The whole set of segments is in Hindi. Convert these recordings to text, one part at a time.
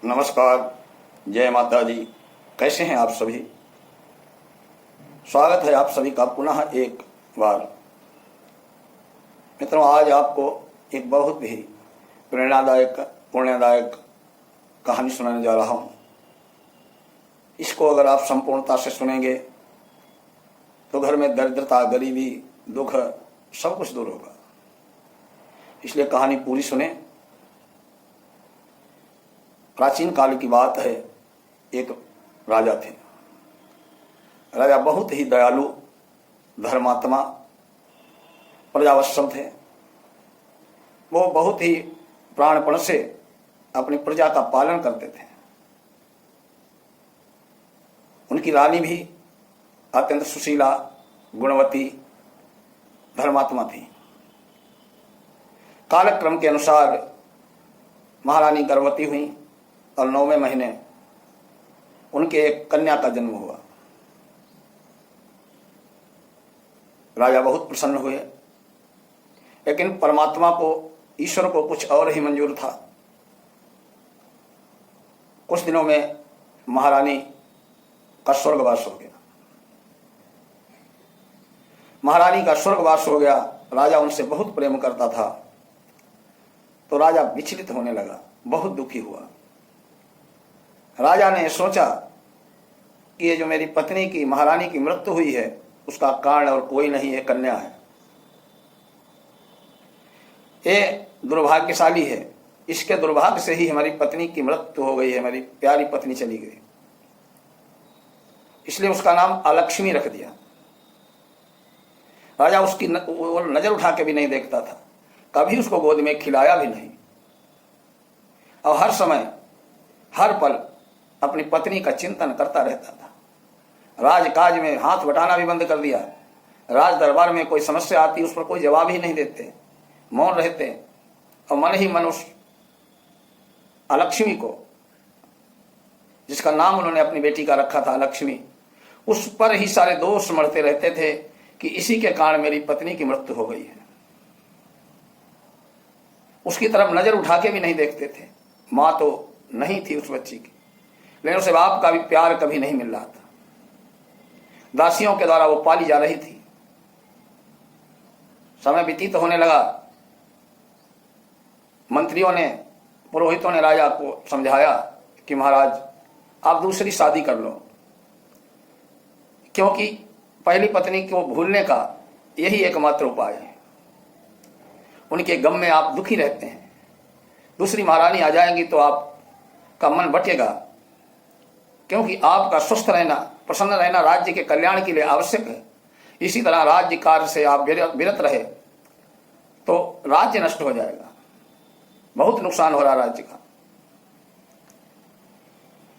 नमस्कार, जय माता दी। कैसे हैं आप सभी? स्वागत है आप सभी का पुनः एक बार। मित्रों, आज आपको एक बहुत ही प्रेरणादायक पुण्यदायक कहानी सुनाने जा रहा हूँ। इसको अगर आप संपूर्णता से सुनेंगे तो घर में दरिद्रता, गरीबी, दुख सब कुछ दूर होगा। इसलिए कहानी पूरी सुने। प्राचीन काल की बात है। एक राजा थे। राजा बहुत ही दयालु, धर्मात्मा, प्रजावत्सल थे। वो बहुत ही प्राणपण से अपनी प्रजा का पालन करते थे। उनकी रानी भी अत्यंत सुशीला, गुणवती, धर्मात्मा थी। कालक्रम के अनुसार महारानी गर्भवती हुई और 9वें महीने उनके एक कन्या का जन्म हुआ। राजा बहुत प्रसन्न हुए, लेकिन परमात्मा को, ईश्वर को कुछ और ही मंजूर था। कुछ दिनों में महारानी का स्वर्गवास हो गया। महारानी का स्वर्गवास हो गया। राजा उनसे बहुत प्रेम करता था, तो राजा विचलित होने लगा, बहुत दुखी हुआ। राजा ने सोचा कि ये जो मेरी पत्नी की, महारानी की मृत्यु हुई है, उसका कारण और कोई नहीं है, कन्या है। ये दुर्भाग्यशाली है। इसके दुर्भाग्य से ही हमारी पत्नी की मृत्यु हो गई है, हमारी प्यारी पत्नी चली गई। इसलिए उसका नाम अलक्ष्मी रख दिया। राजा उसकी नजर उठा के भी नहीं देखता था, कभी उसको गोद में खिलाया भी नहीं, और हर समय हर पल अपनी पत्नी का चिंतन करता रहता था। राजकाज में हाथ बटाना भी बंद कर दिया। राज दरबार में कोई समस्या आती, उस पर कोई जवाब ही नहीं देते, मौन रहते, और मन ही मन उस अलक्ष्मी को, जिसका नाम उन्होंने अपनी बेटी का रखा था अलक्ष्मी, उस पर ही सारे दोष मढ़ते रहते थे कि इसी के कारण मेरी पत्नी की मृत्यु हो गई है। उसकी तरफ नजर उठा के भी नहीं देखते थे। मां तो नहीं थी उस बच्ची की, लेकिन उसे बाप का भी प्यार कभी नहीं मिल रहा था। दासियों के द्वारा वो पाली जा रही थी। समय व्यतीत होने लगा। मंत्रियों ने, पुरोहितों ने राजा को समझाया कि महाराज, आप दूसरी शादी कर लो, क्योंकि पहली पत्नी को भूलने का यही एकमात्र उपाय है। उनके गम में आप दुखी रहते हैं। दूसरी महारानी आ जाएंगी तो आपका मन बटेगा, क्योंकि आपका स्वस्थ रहना, प्रसन्न रहना राज्य के कल्याण के लिए आवश्यक है। इसी तरह राज्य कार्य से आप विरत रहे तो राज्य नष्ट हो जाएगा, बहुत नुकसान हो रहा राज्य का।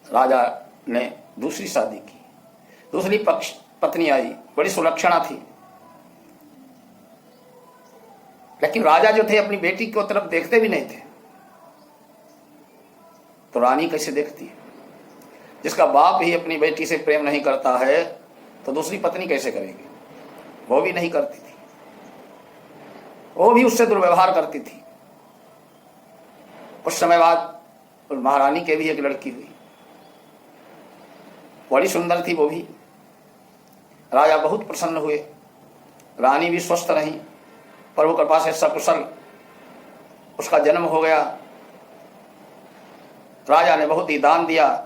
राजा ने दूसरी शादी की। दूसरी पत्नी आई, बड़ी सुलक्षणा थी, लेकिन राजा जो थे अपनी बेटी की तरफ देखते भी नहीं थे। तो रानी कैसे देखती है? जिसका बाप ही अपनी बेटी से प्रेम नहीं करता है तो दूसरी पत्नी कैसे करेगी? वो भी नहीं करती थी, वो भी उससे दुर्व्यवहार करती थी। कुछ समय बाद महारानी के भी एक लड़की हुई, बड़ी सुंदर थी वो भी। राजा बहुत प्रसन्न हुए। रानी भी स्वस्थ रही, प्रभु कृपा से सकुशल उसका जन्म हो गया। राजा ने बहुत ही दान दिया,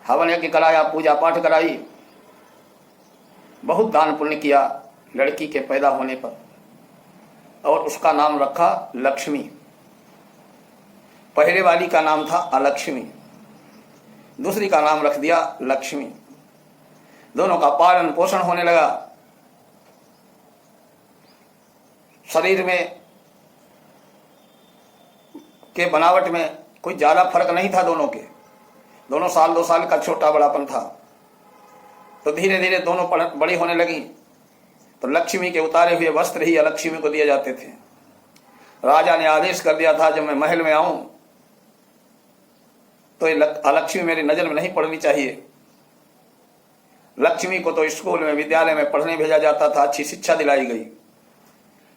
हवन यज्ञ कराया, पूजा पाठ कराई, बहुत दान पुण्य किया लड़की के पैदा होने पर, और उसका नाम रखा लक्ष्मी। पहले वाली का नाम था अलक्ष्मी, दूसरी का नाम रख दिया लक्ष्मी। दोनों का पालन पोषण होने लगा। शरीर में के बनावट में कोई ज्यादा फर्क नहीं था दोनों के। दोनों साल 2 साल का छोटा बड़ापन था। तो धीरे धीरे दोनों बड़ी होने लगी। तो लक्ष्मी के उतारे हुए वस्त्र ही अलक्ष्मी को दिए जाते थे। राजा ने आदेश कर दिया था, जब मैं महल में आऊं तो ये अलक्ष्मी मेरी नजर में नहीं पड़नी चाहिए। लक्ष्मी को तो स्कूल में, विद्यालय में पढ़ने भेजा जाता था, अच्छी शिक्षा दिलाई गई।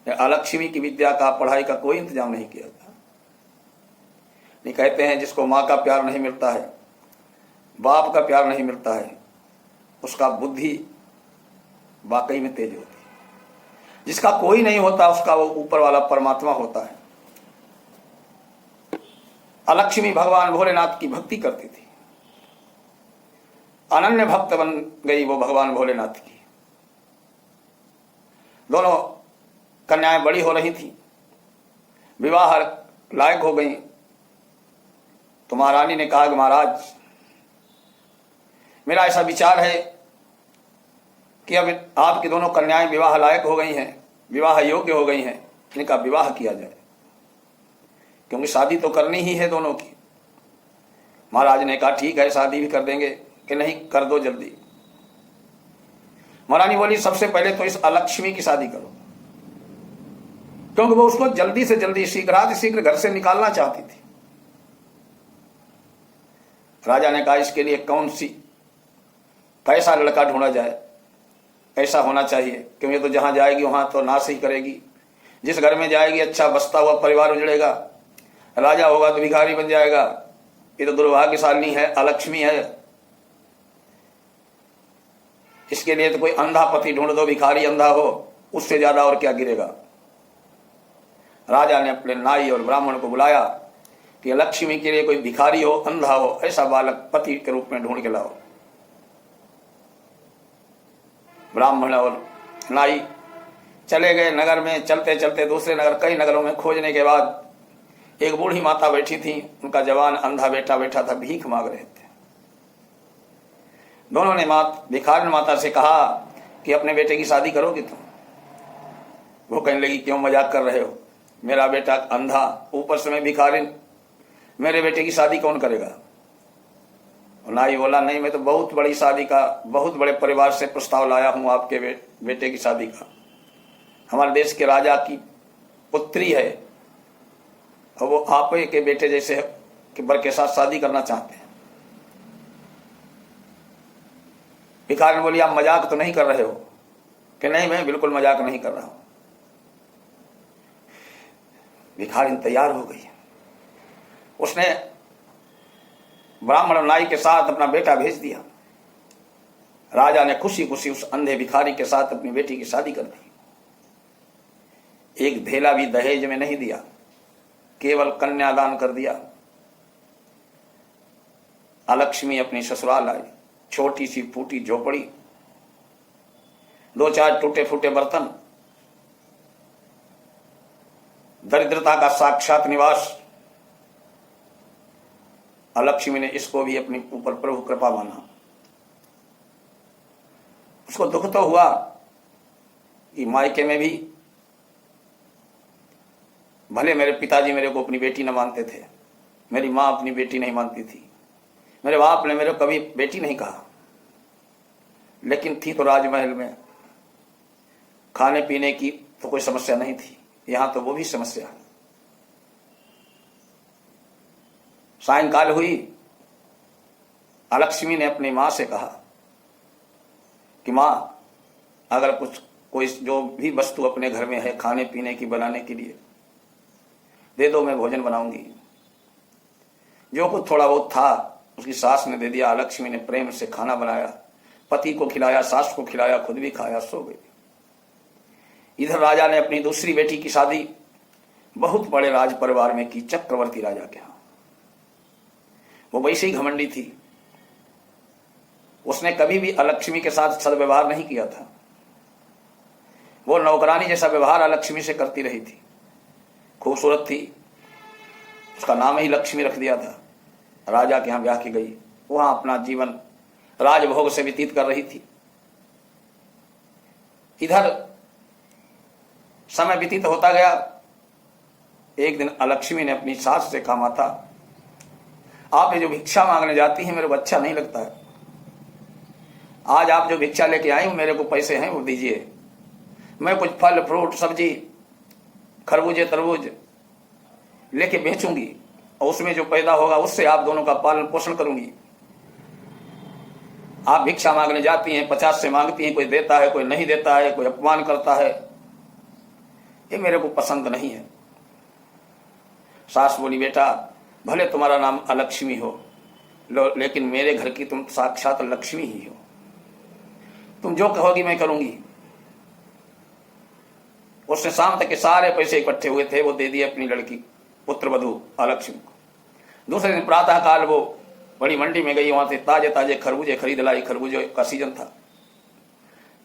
अलक्ष्मी की विद्या का, पढ़ाई का कोई इंतजाम नहीं किया था। नहीं, कहते हैं जिसको माँ का प्यार नहीं मिलता है, बाप का प्यार नहीं मिलता है, उसका बुद्धि वाकई में तेज होती है। जिसका कोई नहीं होता उसका वो ऊपर वाला परमात्मा होता है। अलक्ष्मी भगवान भोलेनाथ की भक्ति करती थी, अनन्य भक्त बन गई वो भगवान भोलेनाथ की। दोनों कन्याएं बड़ी हो रही थी, विवाह लायक हो गई। तो महारानी ने कहा कि महाराज, मेरा ऐसा विचार है कि अब आपकी दोनों कन्याएं विवाह लायक हो गई हैं, विवाह योग्य हो गई हैं, इनका विवाह किया जाए, क्योंकि शादी तो करनी ही है दोनों की। महाराज ने कहा ठीक है, शादी भी कर देंगे। कि नहीं, कर दो जल्दी। महारानी बोली सबसे पहले तो इस अलक्ष्मी की शादी करो, क्योंकि वो उसको जल्दी से जल्दी शीघ्र घर से निकालना चाहती थी। राजा ने कहा इसके लिए कौन सी कैसा लड़का ढूंढा जाए, ऐसा होना चाहिए, क्योंकि तो जहां जाएगी वहां तो नाश ही करेगी। जिस घर में जाएगी अच्छा बसता हुआ परिवार उजड़ेगा, राजा होगा तो भिखारी बन जाएगा। ये तो दुर्भाग्यशालिनी है, अलक्ष्मी है। इसके लिए तो कोई अंधा पति ढूंढ दो, भिखारी अंधा हो, उससे ज्यादा और क्या गिरेगा। राजा ने अपने नाई और ब्राह्मण को बुलाया कि लक्ष्मी के लिए कोई भिखारी हो, अंधा हो, ऐसा बालक पति के रूप में ढूंढ के लाओ। ब्राह्मण और नाई चले गए नगर में। चलते चलते दूसरे नगर, कई नगरों में खोजने के बाद एक बूढ़ी माता बैठी थी, उनका जवान अंधा बेटा बैठा था, भीख मांग रहे थे। दोनों ने भिखारिन माता से कहा कि अपने बेटे की शादी करोगी तुम? वो कहने लगी क्यों मजाक कर रहे हो, मेरा बेटा अंधा, ऊपर से मैं भिखारिन, मेरे बेटे की शादी कौन करेगा? नाई बोला नहीं, मैं तो बहुत बड़ी शादी का, बहुत बड़े परिवार से प्रस्ताव लाया हूं आपके बेटे की शादी का। हमारे देश के राजा की पुत्री है और वो आप के बेटे जैसे बर के साथ शादी करना चाहते हैं। भिखारिन बोली आप मजाक तो नहीं कर रहे हो? कि नहीं, मैं बिल्कुल मजाक नहीं कर रहा हूं। भिखारिन तैयार हो गई, उसने ब्राह्मण नाई के साथ अपना बेटा भेज दिया। राजा ने खुशी खुशी उस अंधे भिखारी के साथ अपनी बेटी की शादी कर दी। एक धेला भी दहेज में नहीं दिया, केवल कन्यादान कर दिया। अलक्ष्मी अपनी ससुराल आई, छोटी सी फूटी झोपड़ी, 2-4 टूटे फूटे बर्तन, दरिद्रता का साक्षात निवास। अलक्ष्मी ने इसको भी अपनी ऊपर प्रभु कृपा माना। उसको दुख तो हुआ कि मायके में भी भले मेरे पिताजी मेरे को अपनी बेटी न मानते थे, मेरी माँ अपनी बेटी नहीं मानती थी, मेरे बाप ने मेरे को कभी बेटी नहीं कहा, लेकिन थी तो राजमहल में, खाने पीने की तो कोई समस्या नहीं थी, यहां तो वो भी समस्या है। सायंकाल हुई, अलक्ष्मी ने अपनी मां से कहा कि मां, अगर कोई जो भी वस्तु अपने घर में है खाने पीने की बनाने के लिए दे दो, मैं भोजन बनाऊंगी। जो कुछ थोड़ा बहुत था उसकी सास ने दे दिया। अलक्ष्मी ने प्रेम से खाना बनाया, पति को खिलाया, सास को खिलाया, खुद भी खाया, सो गई। इधर राजा ने अपनी दूसरी बेटी की शादी बहुत बड़े राज परिवार में की, चक्रवर्ती राजा के यहां। वो वैसे ही घमंडी थी, उसने कभी भी अलक्ष्मी के साथ सद्व्यवहार नहीं किया था। वो नौकरानी जैसा व्यवहार अलक्ष्मी से करती रही थी। खूबसूरत थी, उसका नाम ही लक्ष्मी रख दिया था। राजा के यहां ब्याह की गई, वहां अपना जीवन राजभोग से व्यतीत कर रही थी। इधर समय व्यतीत होता गया। एक दिन अलक्ष्मी ने अपनी सास से कहा, माता आप ये जो भिक्षा मांगने जाती हैं मेरे को अच्छा नहीं लगता है। आज आप जो भिक्षा लेके आई, मेरे को पैसे हैं वो दीजिए, मैं कुछ फल फ्रूट सब्जी खरबूजे तरबूज लेके बेचूंगी और उसमें जो पैदा होगा उससे आप दोनों का पालन पोषण करूंगी। आप भिक्षा मांगने जाती हैं, 50 से मांगती हैं, कोई देता है कोई नहीं देता है, कोई अपमान करता है, ये मेरे को पसंद नहीं है। सास बोली बेटा भले तुम्हारा नाम अलक्ष्मी हो, लेकिन मेरे घर की तुम साक्षात लक्ष्मी ही हो। तुम जो कहोगी मैं करूंगी। उसने शाम तक के सारे पैसे इकट्ठे हुए थे वो दे दिए अपनी लड़की पुत्र वधु अलक्ष्मी को। दूसरे दिन प्रातः काल वो बड़ी मंडी में गई, वहां से ताजे ताजे खरबूजे खरीद लाई। खरबूजे का सीजन था।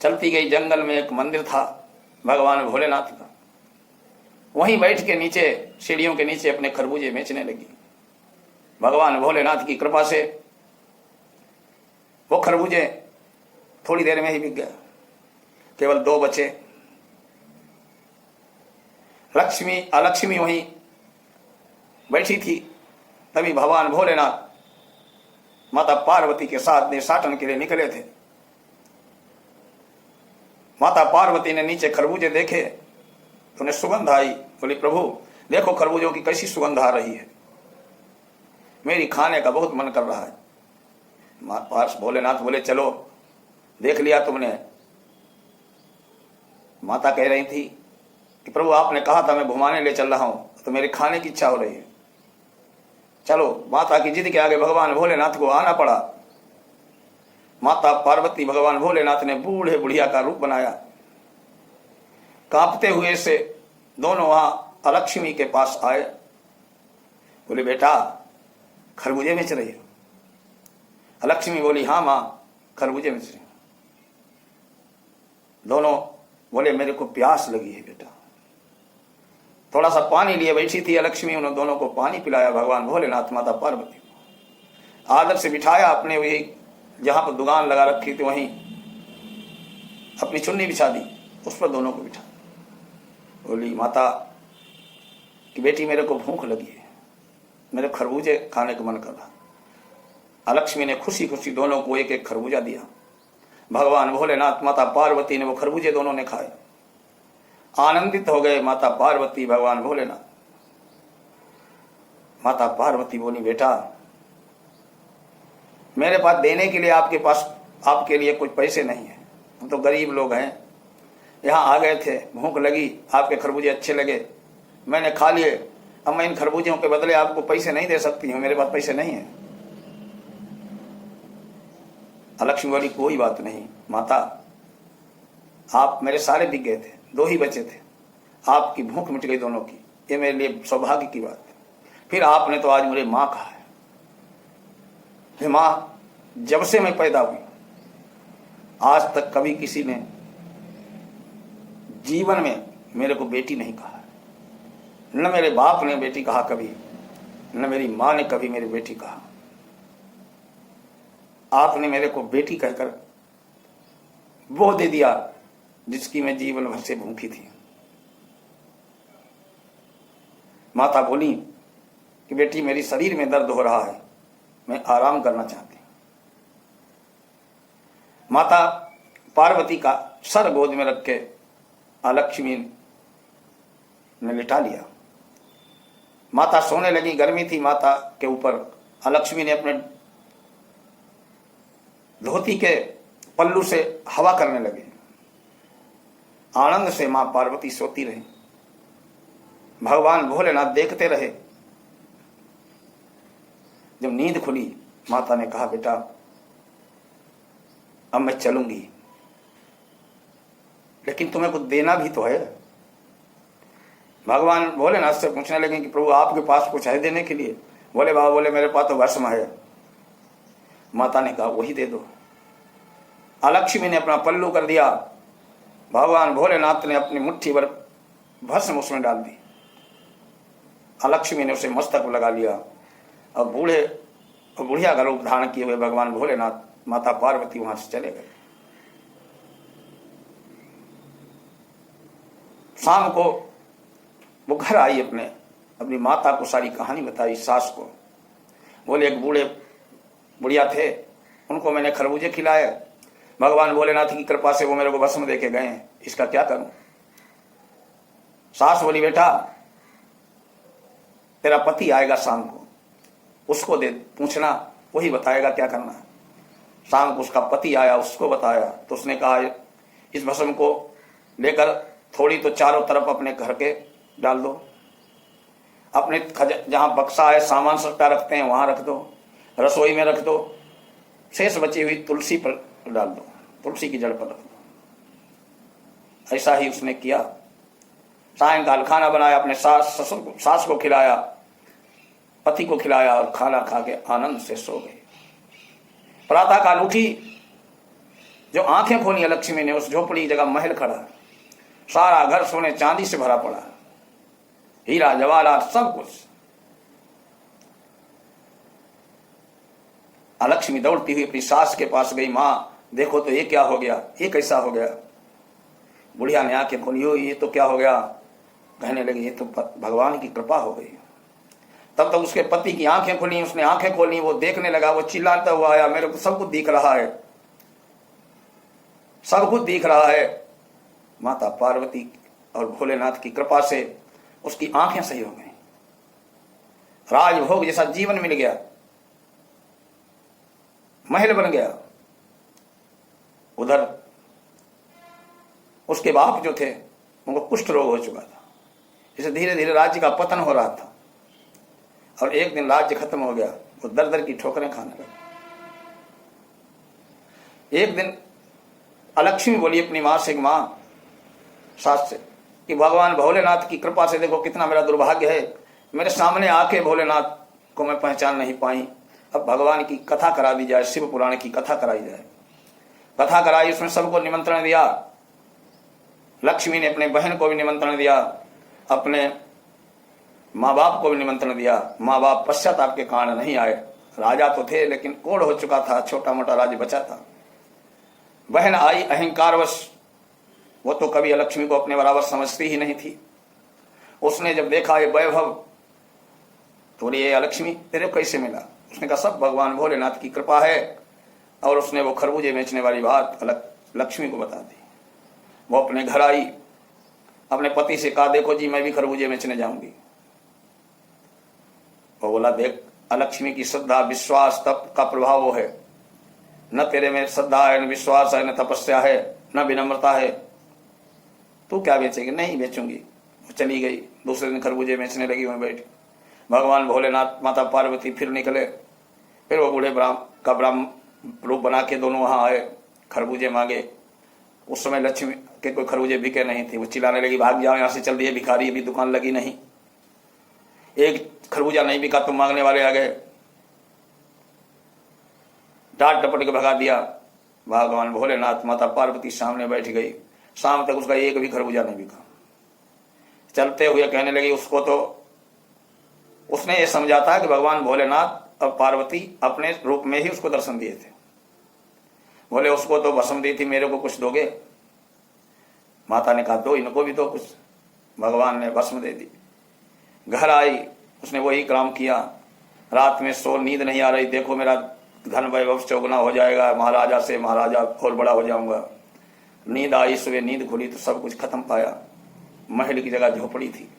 चलती गई, जंगल में एक मंदिर था भगवान भोलेनाथ का। वहीं बैठ के नीचे सीढ़ियों के नीचे अपने खरबूजे बेचने लगी। भगवान भोलेनाथ की कृपा से वो खरबूजे थोड़ी देर में ही बिक गया। केवल 2 बचे। अलक्ष्मी वहीं बैठी थी। तभी भगवान भोलेनाथ माता पार्वती के साथ देशाटन के लिए निकले थे। माता पार्वती ने नीचे खरबूजे देखे तो उन्हें सुगंध आई। बोली, प्रभु देखो खरबूजों की कैसी सुगंध आ रही है, मेरी खाने का बहुत मन कर रहा है। पार्स भोलेनाथ बोले, चलो देख लिया तुमने। माता कह रही थी कि प्रभु आपने कहा था मैं घुमाने ले चल रहा हूं, तो मेरे खाने की इच्छा हो रही है। चलो, माता की जिद के आगे भगवान भोलेनाथ को आना पड़ा। माता पार्वती भगवान भोलेनाथ ने बूढ़े बुढ़िया का रूप बनाया। कांपते हुए से दोनों वहां अलक्ष्मी के पास आए। बोले, बेटा खरबूजे बेच रही हो? अलक्ष्मी बोली, हाँ मां, खरबूजे बेच रही हूं। दोनों बोले, मेरे को प्यास लगी है बेटा। थोड़ा सा पानी लिए बैठी थी अलक्ष्मी। उन्होंने दोनों को पानी पिलाया। भगवान भोलेनाथ माता पार्वती को आदर से बिठाया अपने वही जहां पर दुकान लगा रखी थी, वहीं अपनी चुन्नी बिछा दी, उस पर दोनों को बिठा। बोली, माता कि बेटी मेरे को भूख लगी है, मेरे खरबूजे खाने का मन कर रहा। अलक्ष्मी ने खुशी खुशी दोनों को एक एक खरबूजा दिया। भगवान भोलेनाथ माता पार्वती ने वो खरबूजे दोनों ने खाए। आनंदित हो गए माता पार्वती भगवान भोलेनाथ। माता पार्वती बोली, बेटा मेरे पास देने के लिए आपके लिए कुछ पैसे नहीं है, हम तो गरीब लोग हैं। यहाँ आ गए थे, भूख लगी, आपके खरबूजे अच्छे लगे, मैंने खा लिए। अब मैं इन खरबूजों के बदले आपको पैसे नहीं दे सकती हूँ, मेरे पास पैसे नहीं है। अलक्ष्मी बोली, कोई बात नहीं माता, आप मेरे सारे बिक गए थे, 2 ही बचे थे, आपकी भूख मिट गई दोनों की, ये मेरे लिए सौभाग्य की बात है। फिर आपने तो आज मुझे मां कहा है। मां, जब से मैं पैदा हुई आज तक कभी किसी ने जीवन में मेरे को बेटी नहीं कहा। न मेरे बाप ने बेटी कहा कभी, न मेरी मां ने कभी मेरी बेटी कहा। आपने मेरे को बेटी कहकर वो दे दिया जिसकी मैं जीवन भर से भूखी थी। माता बोली कि बेटी मेरी शरीर में दर्द हो रहा है, मैं आराम करना चाहती हूं। माता पार्वती का सर गोद में रख के अलक्ष्मी ने लिटा लिया। माता सोने लगी। गर्मी थी माता के ऊपर। अलक्ष्मी ने अपने धोती के पल्लू से हवा करने लगे। आनंद से मां पार्वती सोती रही। भगवान भोलेनाथ देखते रहे। जब नींद खुली, माता ने कहा, बेटा अब मैं चलूंगी, लेकिन तुम्हें कुछ देना भी तो है। भगवान भोलेनाथ से पूछने लगे कि प्रभु आपके पास कुछ है देने के लिए? बोले, बाबा बोले मेरे पास तो भस्म है। माता ने कहा, वही दे दो। अलक्ष्मी ने अपना पल्लू कर दिया। भगवान भोलेनाथ ने अपनी मुट्ठी भर भस्म उसमें डाल दी। अलक्ष्मी ने उसे मस्तक पर लगा लिया। अब बुढ़िया का रूप धारण किए हुए भगवान भोलेनाथ माता पार्वती वहां से चले गए। शाम को वो घर आई, अपनी माता को सारी कहानी बताई, सास को। बोले, एक बुढ़िया थे, उनको मैंने खरबूजे खिलाए, भगवान भोलेनाथ की कृपा से वो मेरे को भस्म देके गए हैं, इसका क्या करूं? सास बोली, बेटा तेरा पति आएगा शाम को, उसको दे पूछना, वही बताएगा क्या करना है। शाम को उसका पति आया, उसको बताया तो उसने कहा, इस भस्म को लेकर थोड़ी तो चारों तरफ अपने घर के डाल दो, अपने जहाँ बक्सा है सामान सट्टा रखते हैं वहाँ रख दो, रसोई में रख दो, शेष बची हुई तुलसी पर डाल दो, तुलसी की जड़ पर रख दो। ऐसा ही उसने किया। सायंकाल खाना बनाया, अपने सास को खिलाया, पति को खिलाया और खाना खा के आनंद से सो गई। प्रातः काल उठी, जो आंखें खोली लक्ष्मी ने, उस झोपड़ी जगह महल खड़ा, सारा घर सोने चांदी से भरा पड़ा, हीरा जवाहरात सब कुछ। लक्ष्मी दौड़ती हुई अपनी सास के पास गई, मां देखो तो ये क्या हो गया, ये कैसा हो गया। बुढ़िया ने आंखें खोली, ये तो क्या हो गया। कहने लगी ये तो भगवान की कृपा हो गई। तब तक उसके पति की आंखें खुली, उसने आंखें खोली, वो देखने लगा, वो चिल्लाता हुआ आया, मेरे को सब कुछ दिख रहा है, सब कुछ दिख रहा है। माता पार्वती और भोलेनाथ की कृपा से उसकी आंखें सही हो गई, राजभोग जैसा जीवन मिल गया, महल बन गया। उधर उसके बाप जो थे उनको कुष्ठ रोग हो चुका था, इसे धीरे धीरे राज्य का पतन हो रहा था। और एक दिन राज्य खत्म हो गया, वो दर दर की ठोकरें खाने लगे। एक दिन अलक्ष्मी बोली अपनी मां से, मां सास से, कि भगवान भोलेनाथ की कृपा से देखो कितना मेरा दुर्भाग्य है, मेरे सामने आके भोलेनाथ को मैं पहचान नहीं पाई। अब भगवान की कथा करा दी जाए, शिव पुराण की कथा कराई जाए। कथा कराई, उसमें सबको निमंत्रण दिया। लक्ष्मी ने अपने बहन को भी निमंत्रण दिया, अपने माँ बाप को भी निमंत्रण दिया। माँ बाप पश्चाताप के कारण नहीं आए, राजा तो थे लेकिन कोढ़ हो चुका था, छोटा मोटा राज्य बचा था। बहन आई अहंकारवश, वो तो कभी लक्ष्मी को अपने बराबर समझती ही नहीं थी। उसने जब देखा ये वैभव, तो बोली ये लक्ष्मी तेरे को कैसे मिला। उसने कहा सब भगवान भोलेनाथ की कृपा है। और उसने वो खरबूजे बेचने वाली बात लक्ष्मी को बता दी। वो अपने घर आई, अपने पति से कहा देखो जी मैं भी खरबूजे बेचने जाऊंगी। वो बोला देख लक्ष्मी की श्रद्धा विश्वास तप का प्रभाव वो है, न तेरे में श्रद्धा है, न विश्वास है, न तपस्या है, न विनम्रता है, तू क्या बेचेगी। नहीं बेचूंगी। वो चली गई, दूसरे दिन खरबूजे बेचने लगी वहीं बैठ। भगवान भोलेनाथ माता पार्वती फिर निकले, फिर वो बूढ़े ब्राह्मण रूप बना के दोनों वहां आए, खरबूजे मांगे। उस समय लक्ष्मी के कोई खरबूजे बिके नहीं थे। वो चिल्लाने लगी भाग जाओ यहाँ से, चल दिए भिखारी, अभी दुकान लगी नहीं। एक खरबूजा नहीं बिका तो मांगने वाले आ गए, डांट डपट के भगा दिया। भगवान भोलेनाथ माता पार्वती सामने बैठ गई, शाम तक उसका एक भी खरबूजा नहीं बिका। चलते हुए कहने लगी उसको, तो उसने ये समझा था कि भगवान भोलेनाथ और पार्वती अपने रूप में ही उसको दर्शन दिए थे। बोले उसको तो भस्म दी थी, मेरे को कुछ दोगे। माता ने कहा दो, इनको भी दो कुछ। भगवान ने भस्म दे दी। घर आई, उसने वही काम किया। रात में सो, नींद नहीं आ रही, देखो मेरा धन वैभव चौगुना हो जाएगा, महाराजा से महाराजा और बड़ा हो जाऊंगा। नींद आई, सुबह नींद खुली तो सब कुछ खत्म पाया, महल की जगह झोपड़ी थी।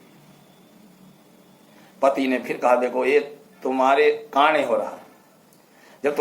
पति ने फिर कहा देखो ये तुम्हारे कारण हो रहा है, जब तुम्हें